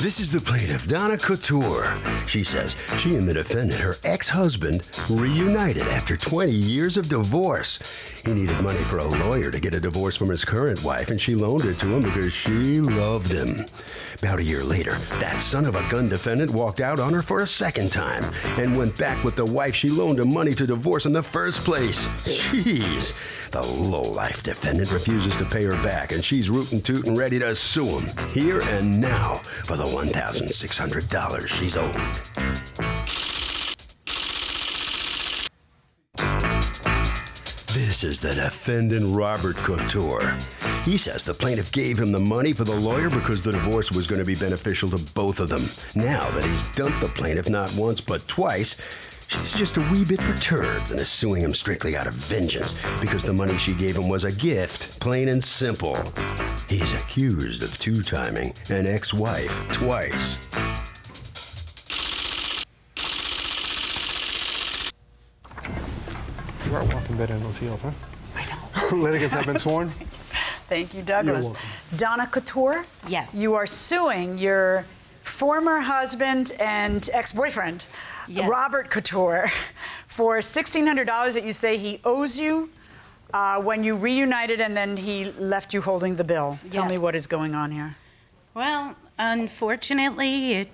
This is the plaintiff, Donna Couture. She says she and the defendant, her ex-husband, reunited after 20 years of divorce. He needed money for a lawyer to get a divorce from his current wife, and she loaned it to him because she loved him. About a year later, that son of a gun defendant walked out on her for a second time and went back with the wife she loaned him money to divorce in the first place. Jeez. The lowlife defendant refuses to pay her back, and she's rootin' tootin' ready to sue him here and now for the $1,600 she's owed. This is the defendant, Robert Couture. He says the plaintiff gave him the money for the lawyer because the divorce was going to be beneficial to both of them. Now that he's dumped the plaintiff not once but twice, she's just a wee bit perturbed and is suing him strictly out of vengeance because the money she gave him was a gift, plain and simple. He's accused of two-timing an ex-wife twice. You are walking better in those heels, huh? I know. Litigants have been sworn. Thank you, Douglas. You're welcome. Donna Couture? Yes. You are suing your former husband and ex-boyfriend, Yes. Robert Couture, for $1,600 that you say he owes you when you reunited and then he left you holding the bill. Tell me Yes. what is going on here. Well, unfortunately,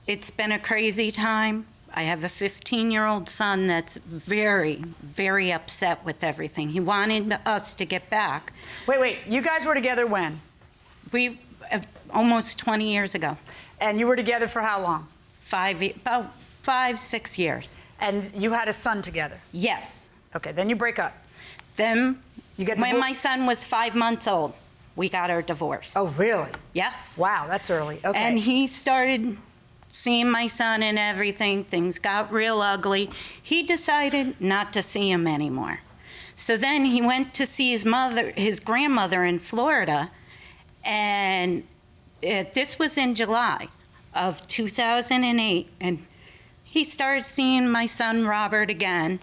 it's been a crazy time. I have a 15-year-old son that's very, very upset with everything. He wanted us to get back. Wait. You guys were together when? We almost 20 years ago. And you were together for how long? About 5-6 years. And you had a son together? Yes. Okay, then you break up. Then, You get when divorced? my son was 5 months old, we got our divorce. Oh, really? Yes. Wow, that's early. Okay. And he started seeing my son and everything. Things got real ugly. He decided not to see him anymore. So then he went to see his grandmother in Florida, and this was in July of 2008, and he started seeing my son Robert again,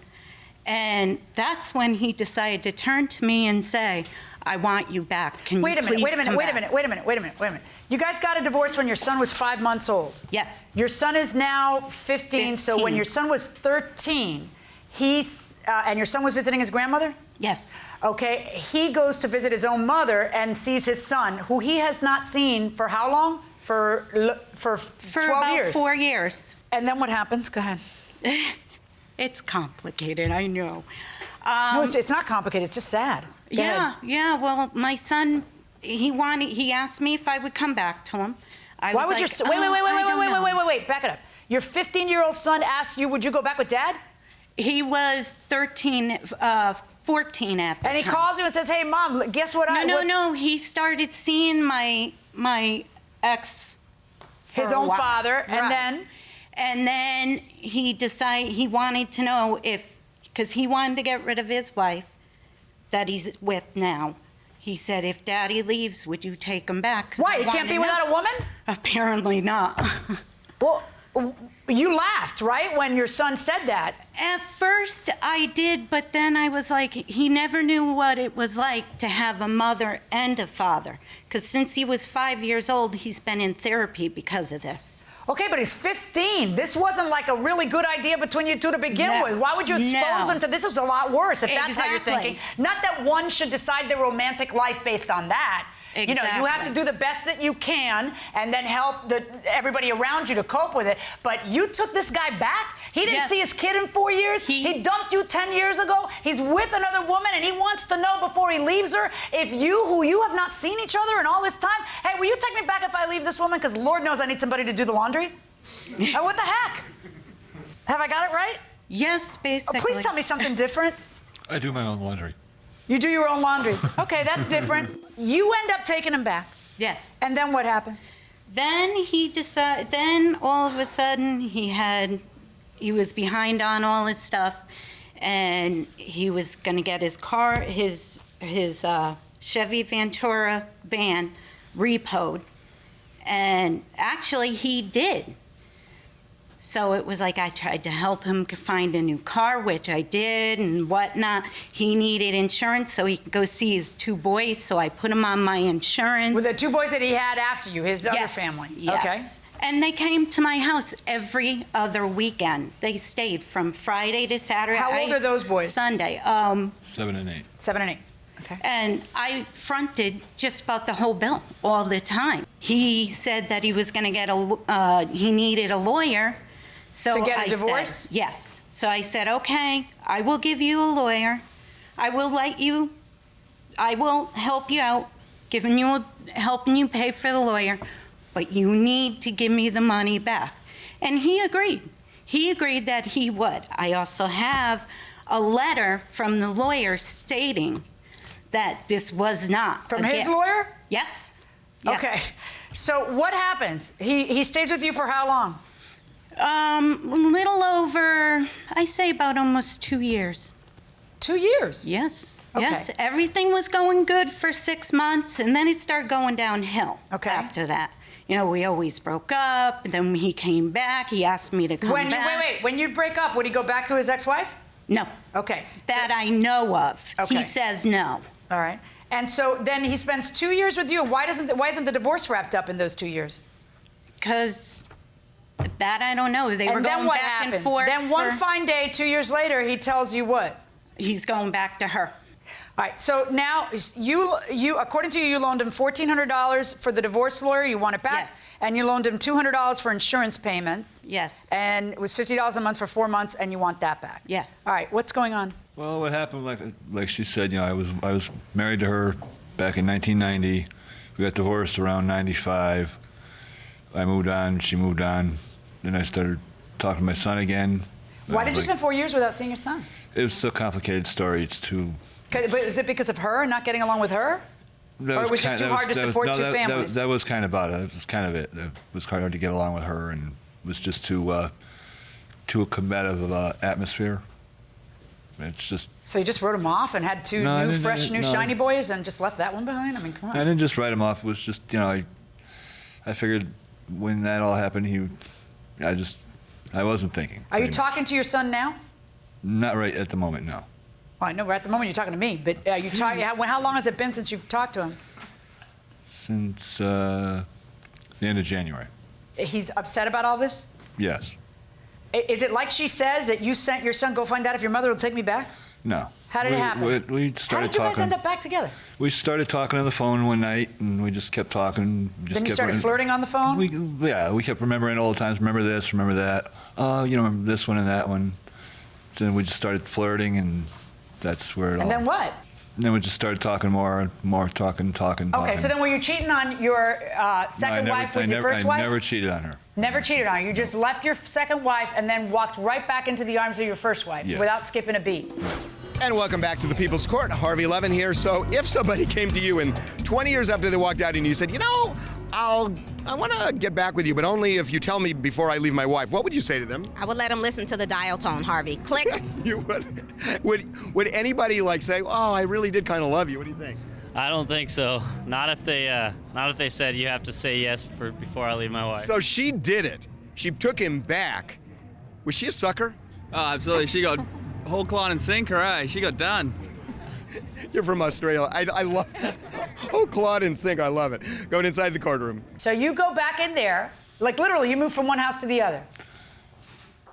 and that's when he decided to turn to me and say, I want you back. Can you please come back?" Wait a minute. You guys got a divorce when your son was 5 months old. Yes. Your son is now 15. So when 15. your son was 13, and your son was visiting his grandmother? Yes. Okay, he goes to visit his own mother and sees his son, who he has not seen for how long? For 12 about years. 4 years. And then what happens? Go ahead. It's complicated, I know. No, it's not complicated. It's just sad. Go ahead. Yeah. Well, my son, he asked me if I would come back to him. Why would your son? Wait. Back it up. Your 15-year-old son asked you, would you go back with Dad? He was 14 at the time. And he calls you and says, hey, Mom, guess what? No. He started seeing my ex for his a own while. father, and Right. then? And then he decided he wanted to know because he wanted to get rid of his wife that he's with now. He said, if Daddy leaves, would you take him back? 'Cause Why? I You can't wanted be to without know. a woman? Apparently not. Well, you laughed, right, when your son said that? At first I did, but then I was like, he never knew what it was like to have a mother and a father. Because since he was 5 years old, he's been in therapy because of this. Okay, but he's 15. This wasn't like a really good idea between you two to begin No. with. Why would you expose him to this? Is a lot worse if that's how you're Exactly. thinking. Not that one should decide their romantic life based on that. You know, you have to Exactly. do the best that you can and then help everybody around you to cope with it. But you took this guy back? He didn't Yes. see his kid in 4 years? He dumped you 10 years ago? He's with another woman and he wants to know before he leaves her if you, who you have not seen each other in all this time, hey, will you take me back if I leave this woman? Because Lord knows I need somebody to do the laundry. What the heck? Have I got it right? Yes, basically. Oh, please tell me something different. I do my own laundry. You do your own laundry. Okay, that's different. You end up taking him back. Yes. And then what happened? Then he decided. Then all of a sudden he was behind on all his stuff, and he was going to get his car, his Chevy Ventura van, repoed, and actually he did. So it was like I tried to help him find a new car, which I did and whatnot. He needed insurance so he could go see his 2 boys, so I put him on my insurance. With the 2 boys that he had after you, his other Yes, family? yes. Okay. And they came to my house every other weekend. They stayed from Friday to Saturday. How old are those boys? Sunday. 7 and 8. 7 and 8. Okay. And I fronted just about the whole bill all the time. He said that he was going to get he needed a lawyer. So To get a I divorce? said, yes. So I said, okay, I will give you a lawyer. I will help you out, helping you pay for the lawyer, but you need to give me the money back. And he agreed. He agreed that he would. I also have a letter from the lawyer stating that this was not From a his gift. lawyer? Yes. Yes. Okay. So what happens? He stays with you for how long? A little over, I say about almost 2 years. 2 years? Yes. Okay. Yes. Everything was going good for 6 months, and then it started going downhill. Okay. After that. You know, we always broke up. And then he came back. He asked me to come back. Wait. When you'd break up, would he go back to his ex-wife? No. Okay. That I know of. Okay. He says no. All right. And so then he spends 2 years with you. And why isn't the divorce wrapped up in those 2 years? Because that I don't know. They were And then going what back happens? and forth. Then one for- fine day, 2 years later, he tells you what? He's going back to her. All right, so now you according to you loaned him $1,400 for the divorce lawyer. You want it back, Yes. and you loaned him $200 for insurance payments. Yes. And it was $50 a month for 4 months, and you want that back. Yes. All right, what's going on? Well, what happened, like she said, you know, I was married to her back in 1990. We got divorced around 95. I moved on, she moved on. Then I started talking to my son again. Why I did you was spend 4 years without seeing your son? It was a complicated story. It's too. But is it because of her and not getting along with her? That Or it was just too hard to support two families? That was kind of about it. That was kind of it. It was hard to get along with her, and it was just too a combative atmosphere. It's just. So you just wrote him off and had two No, I new, didn't- fresh, new no. shiny boys and just left that one behind? I mean, come on. I didn't just write him off. It was just, you know, I figured when that all happened, I wasn't thinking. Are you pretty much. talking to your son now? Not right at the moment, no. Well, I know at the moment you're talking to me, but are you talking? How long has it been since you've talked to him? Since the end of January. He's upset about all this? Yes. Is it like she says that you sent your son go find out if your mother will take me back? No. How did it happen? We How started did you guys talking. end up back together? We started talking on the phone one night, and we just kept talking. Then you started flirting on the phone? We kept remembering old times. Remember this, remember that. You know, remember this one and that one. Then we just started flirting, and that's where it all. And then what? And then we just started talking more, talking. Okay, so then were you cheating on your second wife with your first wife? I never cheated on her. Never cheated on her. You just left your second wife and then walked right back into the arms of your first wife Yes. without skipping a beat. And welcome back to the People's Court. Harvey Levin here. So if somebody came to you and 20 years after they walked out and you said, you know, I want to get back with you, but only if you tell me before I leave my wife, what would you say to them? I would let him listen to the dial tone, Harvey. Click. You would. Would anybody like say, oh, I really did kind of love you? What do you think? I don't think so. Not if they said you have to say yes before I leave my wife. So she did it. She took him back. Was she a sucker? Oh, absolutely. She got whole claw and sinker, eh? She got done. You're from Australia. I love oh, Claude and Sink. I love it. Going inside the courtroom. So you go back in there, like literally you move from one house to the other.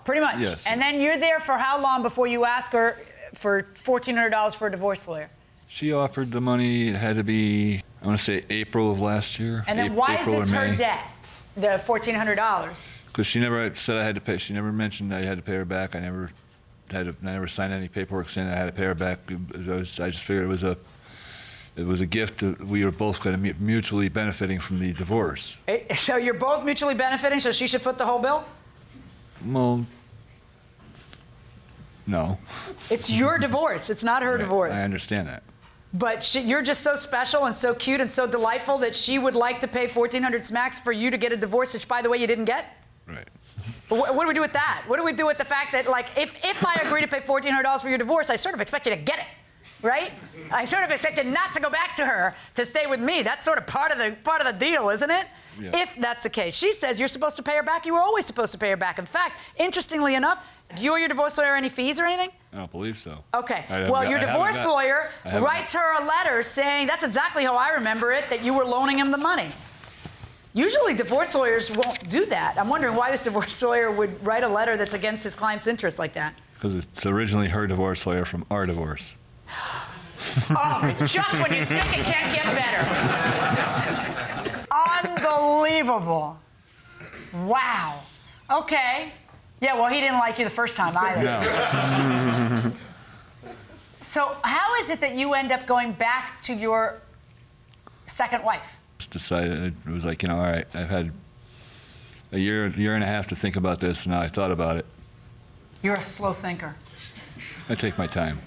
Pretty much. Yes. And then you're there for how long before you ask her for $1,400 for a divorce lawyer? She offered the money. It had to be, I want to say, April of last year. And then why April is this or her May. debt, the $1,400? Because she never said I had to pay. She never mentioned I had to pay her back. I never signed any paperwork saying I had to pay her back. I just figured it was a gift that we were both going to be mutually benefiting from the divorce. So you're both mutually benefiting, so she should foot the whole bill? Well, no. It's your divorce. It's not her divorce. I understand that. But you're just so special and so cute and so delightful that she would like to pay 1,400 smacks for you to get a divorce, which, by the way, you didn't get? Right. But what do we do with that? What do we do with the fact that, like, if I agree to pay $1,400 for your divorce, I sort of expect you to get it? right? I sort of expect you not to go back to her, to stay with me. That's sort of part of the deal, isn't it? Yeah. If that's the case. She says you're supposed to pay her back. You were always supposed to pay her back. In fact, interestingly enough, do you owe your divorce lawyer any fees or anything? I don't believe so. Okay. Well, your divorce lawyer writes her a letter saying, that's exactly how I remember it, that you were loaning him the money. Usually divorce lawyers won't do that. I'm wondering why this divorce lawyer would write a letter that's against his client's interests like that. Because it's originally her divorce lawyer from our divorce. Oh, just when you think it can't get better. Unbelievable. Wow. Okay. Yeah, well, he didn't like you the first time either. No. So how is it that you end up going back to your second wife? Just decided, it was like, all right, I've had a year and a half to think about this, and now I thought about it. You're a slow thinker. I take my time.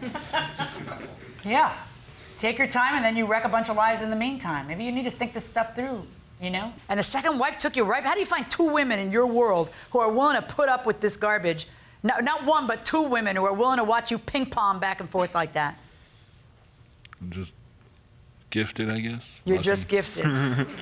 Yeah. Take your time, and then you wreck a bunch of lives in the meantime. Maybe you need to think this stuff through, you know? And the second wife took you right. How do you find two women in your world who are willing to put up with this garbage? No, not one, but two women who are willing to watch you ping pong back and forth like that. I'm just gifted, I guess. You're Lucky. just gifted.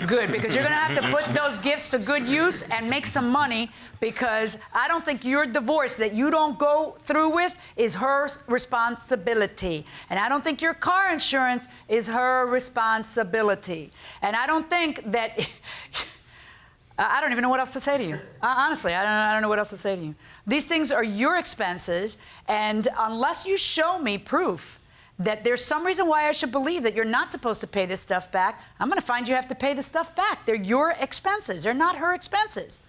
Good, because you're going to have to put those gifts to good use and make some money, because I don't think your divorce that you don't go through with is her responsibility. And I don't think your car insurance is her responsibility. And I don't think that... I don't even know what else to say to you. Honestly, I don't know what else to say to you. These things are your expenses, and unless you show me proof that there's some reason why I should believe that you're not supposed to pay this stuff back, I'm going to find you have to pay the stuff back. They're your expenses. They're not her expenses.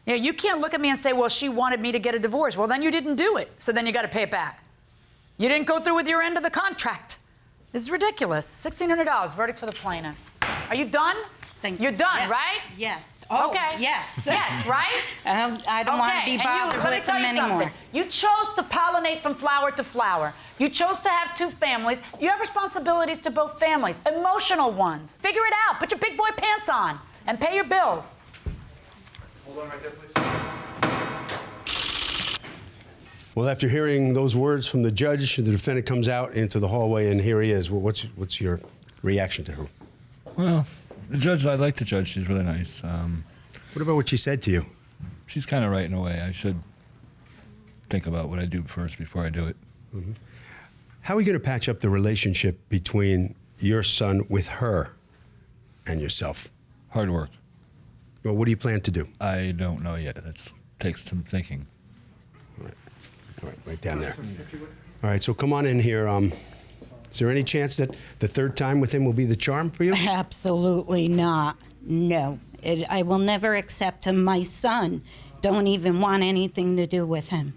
You know, you can't look at me and say, well, she wanted me to get a divorce. Well, then you didn't do it, so then you got to pay it back. You didn't go through with your end of the contract. This is ridiculous. $1,600, verdict for the plaintiff. Are you done? You're done, yes. right? Yes. Oh, okay. Yes. Yes, right? I don't want to be bothered with them anymore. You chose to pollinate from flower to flower. You chose to have two families. You have responsibilities to both families, emotional ones. Figure it out. Put your big boy pants on and pay your bills. Hold on right there, please. Well, after hearing those words from the judge, the defendant comes out into the hallway, and here he is. Well, what's your reaction to her? Well, the judge, I like the judge. She's really nice. What about what she said to you? She's kind of right in a way. I should think about what I do first before I do it. Mm-hmm. How are you going to patch up the relationship between your son with her and yourself? Hard work. Well, what do you plan to do? I don't know yet. That takes some thinking. All right, down there. All right, so come on in here. Is there any chance that the third time with him will be the charm for you? Absolutely not. No. I will never accept him. My son don't even want anything to do with him.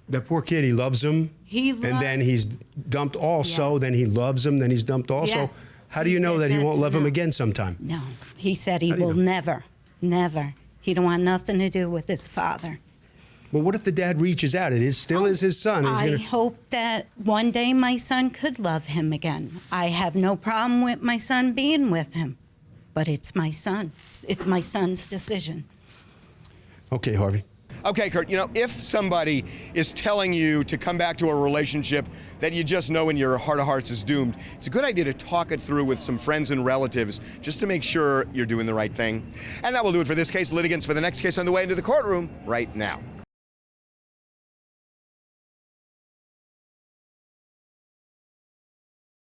That poor kid, he loves him. And then he's dumped also. Yes. Then he loves him. Then he's dumped also. Yes. How do you know that he won't love him again sometime? No. He said he How do you will know? never. He don't want nothing to do with his father. Well, what if the dad reaches out? It still is his son. I hope that one day my son could love him again. I have no problem with my son being with him, but it's my son. It's my son's decision. Okay, Harvey. Okay, Kurt, if somebody is telling you to come back to a relationship that you just know in your heart of hearts is doomed, it's a good idea to talk it through with some friends and relatives just to make sure you're doing the right thing. And that will do it for this case. Litigants for the next case on the way into the courtroom right now.